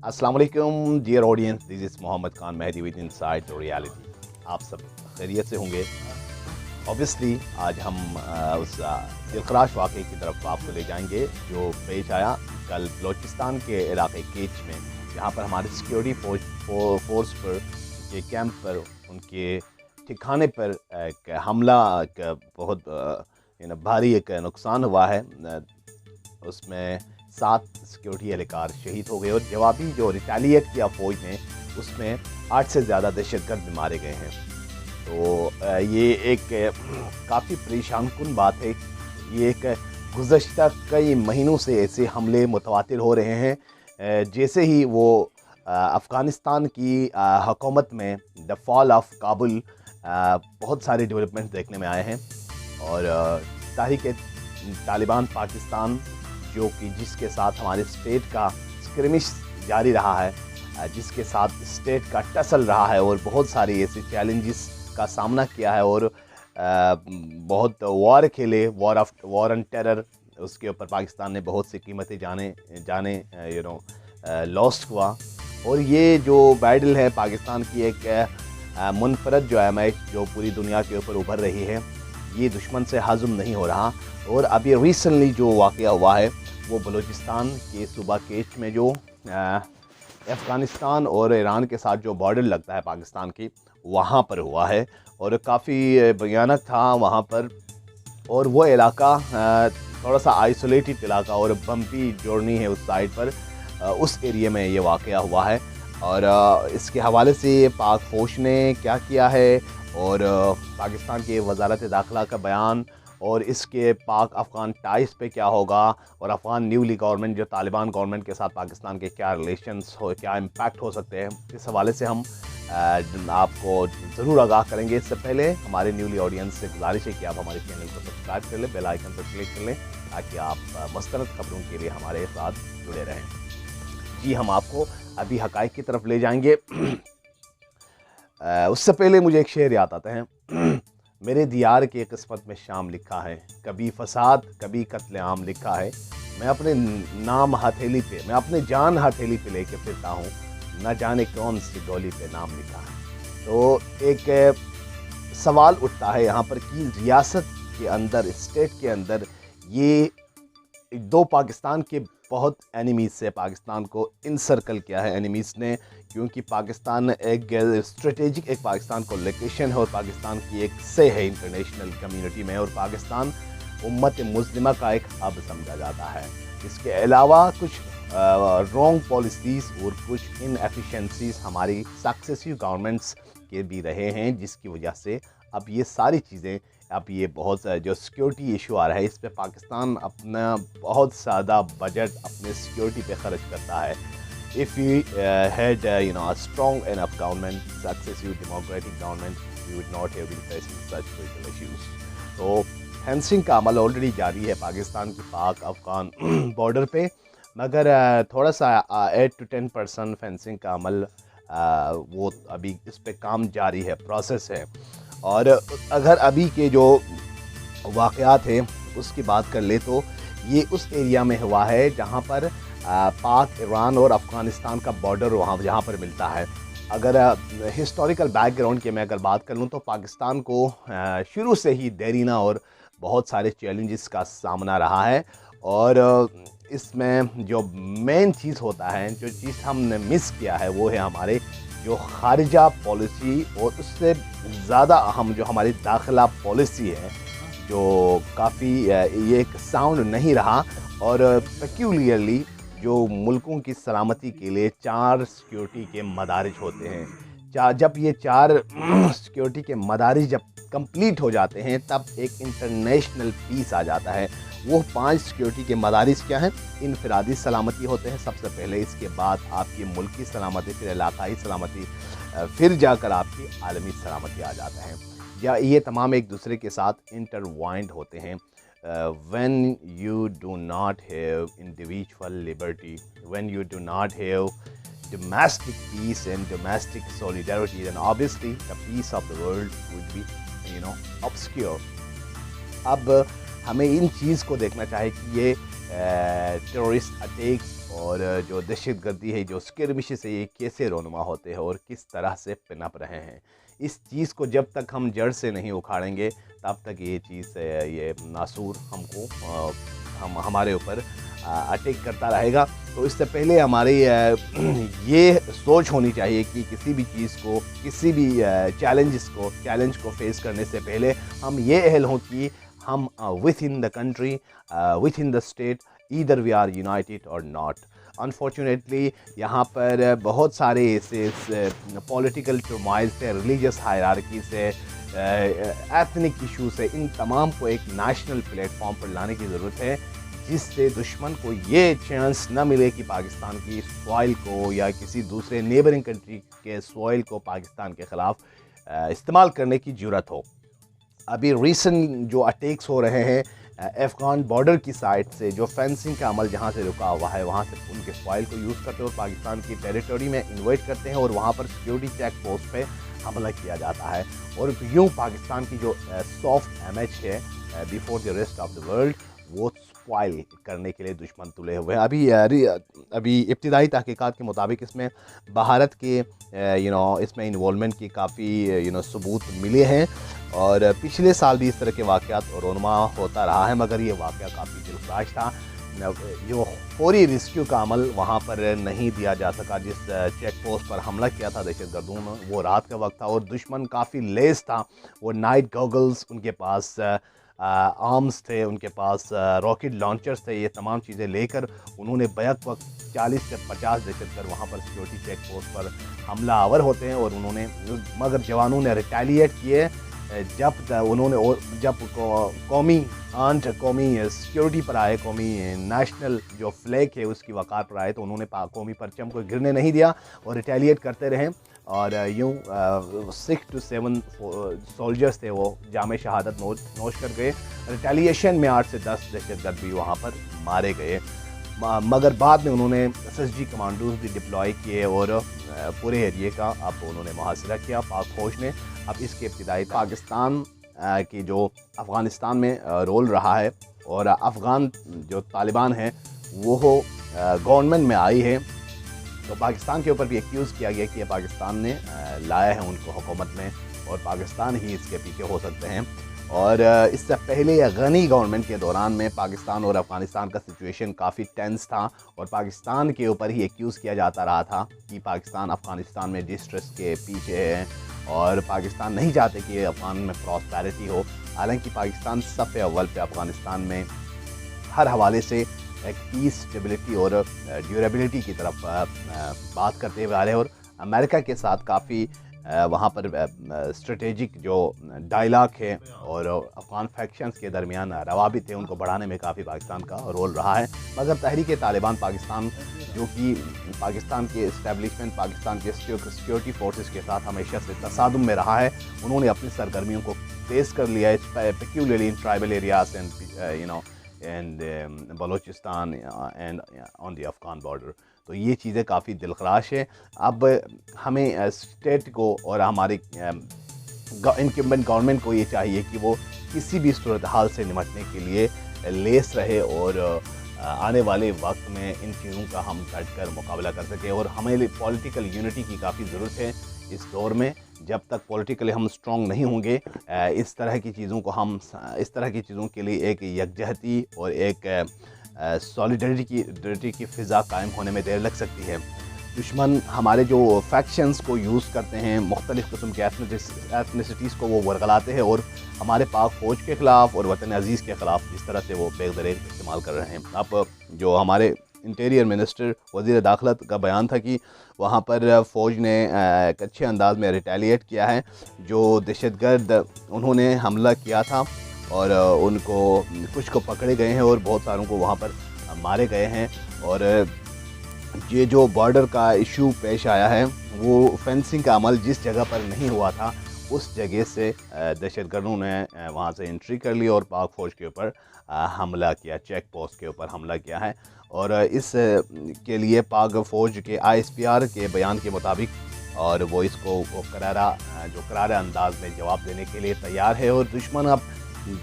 अस्सलाम वालेकुम dear audience, this is Mohammad Khan Mehdi with inside the reality. आप सब खैरियत से होंगे। ऑब्वियसली आज हम उस दिलखराश वाक़े की तरफ आपको ले जाएंगे जो पेश आया कल बलोचिस्तान के इलाके केच में, जहाँ पर हमारे सिक्योरिटी फोर्स पर के कैंप पर उनके ठिकाने पर एक हमला, एक बहुत भारी एक नुकसान हुआ है। उसमें 7 सिक्योरिटी एहलकार शहीद हो गए और जवाबी जो रिटेलिएट किया फ़ौज ने उसमें 8 से ज़्यादा दहशतगर्द भी मारे गए हैं। तो ये एक काफ़ी परेशान कुन बात है। ये एक गुज़श्ता कई महीनों से ऐसे हमले मुतवातिर हो रहे हैं। जैसे ही वो अफ़गानिस्तान की हुकूमत में द फॉल ऑफ काबुल बहुत सारे डेवलपमेंट देखने में आए हैं और तहरीक तालिबान पाकिस्तान जो कि जिसके साथ हमारे स्टेट का स्क्रिमिश जारी रहा है, जिसके साथ स्टेट का टसल रहा है और बहुत सारी ऐसे चैलेंजेस का सामना किया है और बहुत वॉर खेले, वॉर ऑन टेरर, उसके ऊपर पाकिस्तान ने बहुत सी कीमतें जाने लॉस्ट हुआ। और ये जो बैटल है पाकिस्तान की एक मुनफरद जो एमएच जो पूरी दुनिया के ऊपर उभर रही है, ये दुश्मन से हज़म नहीं हो रहा। और अभी रिसेंटली जो वाक़या हुआ है वो बलूचिस्तान के सूबा केच में जो अफ़गानिस्तान और ईरान के साथ जो बॉर्डर लगता है पाकिस्तान की, वहाँ पर हुआ है और काफ़ी भयानक था वहाँ पर। और वो इलाका थोड़ा सा आइसोलेटेड इलाका और बम्पी जर्नी है उस साइड पर, उस एरिया में ये वाक़या हुआ है। और इसके हवाले से पाक फ़ौज ने क्या किया है और पाकिस्तान के वज़ारत दाखिला का बयान और इसके पाक अफ़गान टाइस पे क्या होगा और अफ़गान न्यूली गवर्नमेंट जो तालिबान गवर्नमेंट के साथ पाकिस्तान के क्या रिलेशंस हो, क्या इम्पैक्ट हो सकते हैं, इस हवाले से हम आपको ज़रूर आगाह करेंगे। इससे पहले हमारे न्यूली ऑडियंस से गुजारिश है कि आप हमारे चैनल को सब्सक्राइब कर लें, बेल आइकन पर क्लिक कर लें ताकि आप मुस्तनद खबरों के लिए हमारे साथ जुड़े रहें। जी, हम आपको अभी हक़ाइक़ की तरफ ले जाएंगे। उससे पहले मुझे एक शेर याद आता है। मेरे दियार की किस्मत में शाम लिखा है, कभी फसाद कभी कत्लेआम लिखा है। मैं अपने नाम हथेली पे, मैं अपने जान हथेली पे लेके फिरता हूँ, न जाने कौन सी डोली पे नाम लिखा है। तो एक सवाल उठता है यहाँ पर कि रियासत के अंदर, स्टेट के अंदर ये दो पाकिस्तान के बहुत एनिमीज़ से पाकिस्तान को इनसर्कल किया है एनिमीज़ ने, क्योंकि पाकिस्तान एक स्ट्रेटेजिक एक पाकिस्तान को लोकेशन है और पाकिस्तान की एक से है इंटरनेशनल कम्युनिटी में, और पाकिस्तान उम्मत मुस्लिमा का एक हब समझा जाता है। इसके अलावा कुछ रॉन्ग पॉलिसीज़ और कुछ इनएफिशिएंसीज़ हमारी सक्सेसिव गवर्नमेंट्स के भी रहे हैं, जिसकी वजह से अब ये सारी चीज़ें, अब ये बहुत जो सिक्योरिटी इशू आ रहा है, इस पे पाकिस्तान अपना बहुत ज़्यादा बजट अपने सिक्योरिटी पे ख़र्च करता है। If you had a strong enough government, successive democratic government, we would not have been facing such critical issues. तो फेंसिंग का अमल ऑलरेडी जारी है पाकिस्तान की पाक अफ़गान बॉर्डर पे, मगर थोड़ा सा 8 to 10% फेंसिंग का अमल वो अभी इस पे काम जारी है, प्रोसेस है। और अगर अभी के जो वाक़यात हैं उसकी बात कर ले तो ये उस एरिया में हुआ है जहाँ पर पाक, ईरान और अफ़गानिस्तान का बॉर्डर वहाँ जहाँ पर मिलता है। अगर हिस्टोरिकल बैकग्राउंड की मैं अगर बात कर लूँ तो पाकिस्तान को शुरू से ही देरीना और बहुत सारे चैलेंजेस का सामना रहा है। और इसमें जो मेन चीज़ होता है, जो चीज़ हमने मिस किया है, वो है हमारे जो खारिजा पॉलिसी, और उससे ज़्यादा अहम जो हमारी दाखिला पॉलिसी है, जो काफ़ी ये एक साउंड नहीं रहा। और पेक्यूलियरली जो मुल्कों की सलामती के लिए 4 सिक्योरिटी के मदारिज होते हैं, जब ये 4 सिक्योरिटी के मदारिज जब कंप्लीट हो जाते हैं तब एक इंटरनेशनल पीस आ जाता है। वो 5 सिक्योरिटी के मदारिज क्या हैं? इनफरादी सलामती होते हैं सबसे पहले, इसके बाद आपकी मुल्की सलामती, फिर इलाकाई सलामती, फिर जाकर आपकी आलमी सलामती आ जाता है। या ये तमाम एक दूसरे के साथ इंटरवाइंड होते हैं। when you do not have individual liberty, when you do not have domestic peace and domestic solidarity, then obviously the peace of the world would be obscure. अब हमें इन चीज़ को देखना चाहिए कि ये टेररिस्ट अटैक्स اور جو دہشت گردی ہے، جو اسکرمشز ہے، یہ کیسے رونما ہوتے ہیں اور کس طرح سے پنپ رہے ہیں. اس چیز کو جب تک ہم جڑ سے نہیں اکھاڑیں گے تب تک یہ چیز، یہ ناسور ہمارے اوپر اٹیک کرتا رہے گا. تو اس سے پہلے ہماری یہ سوچ ہونی چاہیے کہ کسی بھی چیز کو، کسی بھی چیلنج کو فیس کرنے سے پہلے ہم یہ اہل ہوں کہ ہم with in the country, with in the state, either we are united or not. Unfortunately یہاں پر بہت سارے ایسے پولیٹیکل ٹرمائل سے، ریلیجس ہائرارکی سے، ایتھنک ایشو سے، ان تمام کو ایک نیشنل پلیٹ فارم پر لانے کی ضرورت ہے، جس سے دشمن کو یہ چانس نہ ملے کہ پاکستان کی سوائل کو یا کسی دوسرے نیبرنگ کنٹری کے سوائل کو پاکستان کے خلاف استعمال کرنے کی جرات ہو. ابھی ریسنٹ جو اٹیکس ہو رہے ہیں افغان بارڈر کی سائڈ سے، جو فینسنگ کا عمل جہاں سے رکا ہوا ہے وہاں سے ان کے سوائل کو یوز کرتے ہیں اور پاکستان کی ٹیریٹوری میں انویٹ کرتے ہیں اور وہاں پر سیکیورٹی چیک پوسٹ پہ حملہ کیا جاتا ہے. اور یوں پاکستان کی جو سافٹ امیج ہے before the rest of the world, وہ سپوائل کرنے کے لیے دشمن تلے ہوئے ہیں. ابھی ابتدائی تحقیقات کے مطابق اس میں بھارت کے اس میں انوالومنٹ کی کافی ثبوت ملے ہیں، اور پچھلے سال بھی اس طرح کے واقعات رونما ہوتا رہا ہے، مگر یہ واقعہ کافی دلخراش تھا. جو فوری ریسکیو کا عمل وہاں پر نہیں دیا جا سکا، جس چیک پوسٹ پر حملہ کیا تھا دہشت گردوں نے، وہ رات کا وقت تھا اور دشمن کافی لیس تھا. وہ نائٹ گوگلز، ان کے پاس آرمز تھے، ان کے پاس راکٹ لانچرز تھے. یہ تمام چیزیں لے کر انہوں نے بیک وقت 40 سے 50 دہشت گرد وہاں پر سیکورٹی چیک پوسٹ پر حملہ آور ہوتے ہیں، اور انہوں نے مگر جوانوں نے ریٹیلیٹ کیے. جب قومی سیکیورٹی پر آئے، قومی نیشنل جو فلیگ ہے اس کی وقار پر آئے، تو انہوں نے قومی پرچم کو گرنے نہیں دیا اور ریٹیلیٹ کرتے رہے. اور یوں 6 to 7 سولجرز تھے، وہ جام شہادت نوش کر گئے. ریٹیلیشن میں 8 سے 10 دہشت گرد بھی وہاں پر مارے گئے، مگر بعد میں انہوں نے SSG کمانڈوز بھی ڈپلائی کیے اور پورے ایریے کا اب انہوں نے محاصرہ کیا پاک فوج نے. اب اس کے ابتدائی پاکستان کی جو افغانستان میں رول رہا ہے، اور افغان جو طالبان ہیں وہ گورنمنٹ میں آئی ہے، تو پاکستان کے اوپر بھی ایکیوز کیا گیا کہ یہ پاکستان نے لایا ہے ان کو حکومت میں، اور پاکستان ہی اس کے پیچھے ہو سکتے ہیں. اور اس سے پہلے غنی گورنمنٹ کے دوران میں پاکستان اور افغانستان کا سچویشن کافی ٹینس تھا، اور پاکستان کے اوپر ہی ایکیوز کیا جاتا رہا تھا کہ پاکستان افغانستان میں ڈسٹریس کے پیچھے ہے، اور پاکستان نہیں چاہتے کہ افغان میں پراسپیرٹی ہو. حالانکہ پاکستان صف اول پہ افغانستان میں ہر حوالے سے ایک پیس، اسٹیبلٹی اور ڈیوریبلٹی کی طرف بات کرتے ہوئے آ رہے ہیں، اور امریکہ کے ساتھ کافی وہاں پر اسٹریٹجک جو ڈائلاگ ہے اور افغان فیکشنز کے درمیان روابط ہیں ان کو بڑھانے میں کافی پاکستان کا رول رہا ہے. مگر تحریک طالبان پاکستان، جو کہ پاکستان کے اسٹیبلشمنٹ، پاکستان کے سیکیورٹی فورسز کے ساتھ ہمیشہ سے تصادم میں رہا ہے، انہوں نے اپنی سرگرمیوں کو تیز کر لیا ہے، peculiarly in tribal areas and Balochistan and on the Afghan border. تو یہ چیزیں کافی دلخراش ہے. اب ہمیں اسٹیٹ کو اور ہماری انکمبنٹ گورنمنٹ کو یہ چاہیے کہ وہ کسی بھی صورتحال سے نمٹنے کے لیے لیس رہے، اور آنے والے وقت میں ان چیزوں کا ہم ڈٹ کر مقابلہ کر سکیں. اور ہمیں پولیٹیکل یونٹی کی کافی ضرورت ہے اس دور میں. جب تک پولیٹیکلی ہم اسٹرانگ نہیں ہوں گے، اس طرح کی چیزوں کے لیے ایک یکجہتی اور ایک سولیڈریٹی کی فضا قائم ہونے میں دیر لگ سکتی ہے. دشمن ہمارے جو فیکشنز کو یوز کرتے ہیں، مختلف قسم کے ایتھنیسٹیز کو وہ ورگلاتے ہیں، اور ہمارے پاک فوج کے خلاف اور وطن عزیز کے خلاف جس طرح سے وہ بے دریغ استعمال کر رہے ہیں. اب جو ہمارے انٹیریئر منسٹر، وزیر داخلہ کا بیان تھا کہ وہاں پر فوج نے ایک اچھے انداز میں ریٹیلیٹ کیا ہے. جو دہشت گرد انہوں نے حملہ کیا تھا، اور ان کو کچھ کو پکڑے گئے ہیں اور بہت ساروں کو وہاں پر مارے گئے ہیں. اور یہ جو بارڈر کا ایشو پیش آیا ہے، وہ فینسنگ کا عمل جس جگہ پر نہیں ہوا تھا اس جگہ سے دہشت گردوں نے وہاں سے انٹری کر لی اور پاک فوج کے اوپر حملہ کیا، چیک پوسٹ کے اوپر حملہ کیا ہے. اور اس کے لیے پاک فوج کے ISPR کے بیان کے مطابق، اور وہ اس کو کرارا انداز میں جواب دینے کے لیے تیار ہے. اور دشمن اب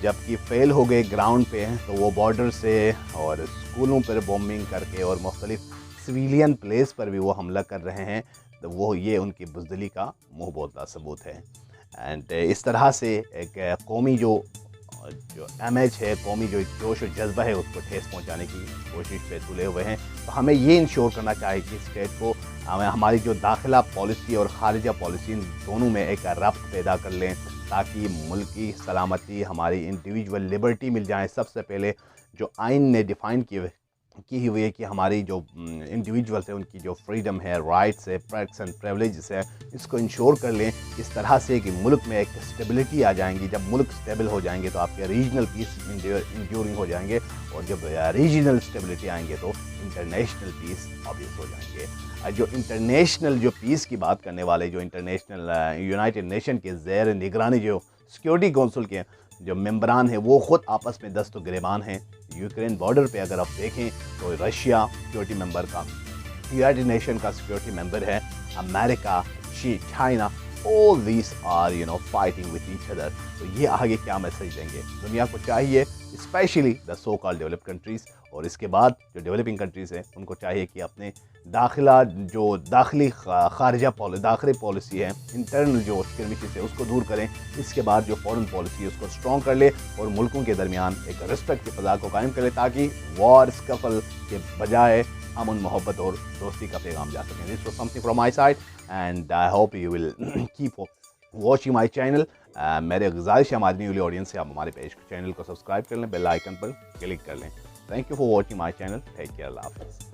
جب کہ فیل ہو گئے گراؤنڈ پہ، تو وہ بارڈر سے اور اسکولوں پر بومبنگ کر کے اور مختلف सिविलियन प्लेस पर भी वो हमला कर रहे हैं, तो वो ये उनकी बुज़दिली का मुँह बोलता सबूत है। एंड इस तरह से एक कौमी जो इमेज है, कौमी जो जोश और जज्बा है, उसको ठेस पहुंचाने की कोशिश पे तुले हुए हैं। तो हमें ये इंश्योर करना चाहिए कि स्टेट को हमारी जो दाखिला पॉलिसी और खारिजा पॉलिसी दोनों में एक रब्त पैदा कर लें, ताकि मुल्क की सलामती, हमारी इंडिविजुअल लिबर्टी मिल जाए। सबसे पहले जो आइन ने डिफ़ाइन की हुई है कि हमारी जो इंडिविजुअल्स है उनकी जो फ्रीडम है, राइट्स है, पर्क्स एंड प्रिविलेजेस है, इसको इंश्योर कर लें इस तरह से कि मुल्क में एक स्टेबिलिटी आ जाएंगी। जब मुल्क स्टेबल हो जाएंगे तो आपके रीजनल पीस इंड्यूरिंग हो जाएंगे, और जब रीजनल स्टेबिलिटी आएंगे तो इंटरनेशनल पीस ऑब्वियस हो जाएंगे। जो इंटरनेशनल जो पीस की बात करने वाले, जो इंटरनेशनल यूनाइटेड नेशन के ज़ेर निगरानी जो सिक्योरिटी काउंसिल के जो मेंबरान हैं, वो ख़ुद आपस में दस्त गिरेबान हैं। यूक्रेन बॉर्डर पे अगर आप देखें तो रशिया सिक्योरिटी मेंबर का, यूनाइटेड नेशन का सिक्योरिटी मेंबर है, America, China, all these are fighting with each other. तो ये आगे क्या मैसेज देंगे? दुनिया को चाहिए, specially the so called developed countries, और इसके बाद जो डेवलपिंग कंट्रीज़ हैं उनको चाहिए कि अपने दाखिली पॉलिसी है, इंटरनल जो स्किर्मिशेस है उसको दूर करें। इसके बाद जो फॉरेन पॉलिसी है उसको स्ट्रॉन्ग कर ले और मुल्कों के दरमियान एक रिस्पेक्ट की फ़ज़ा को कायम कर ले, ताकि वॉर स्कफल के बजाय अमन, मोहब्बत और दोस्ती का पैगाम जा सकें। This was something from my side and I hope you will keep watching my channel. मेरे गुजारिश है हमारी न्यूली ऑडियंस से, आप हमारे पेज चैनल को सब्सक्राइब कर लें, बेल आइकन पर क्लिक कर लें। Thank you for watching my channel. Take care, अल्लाह हाफ़िज़।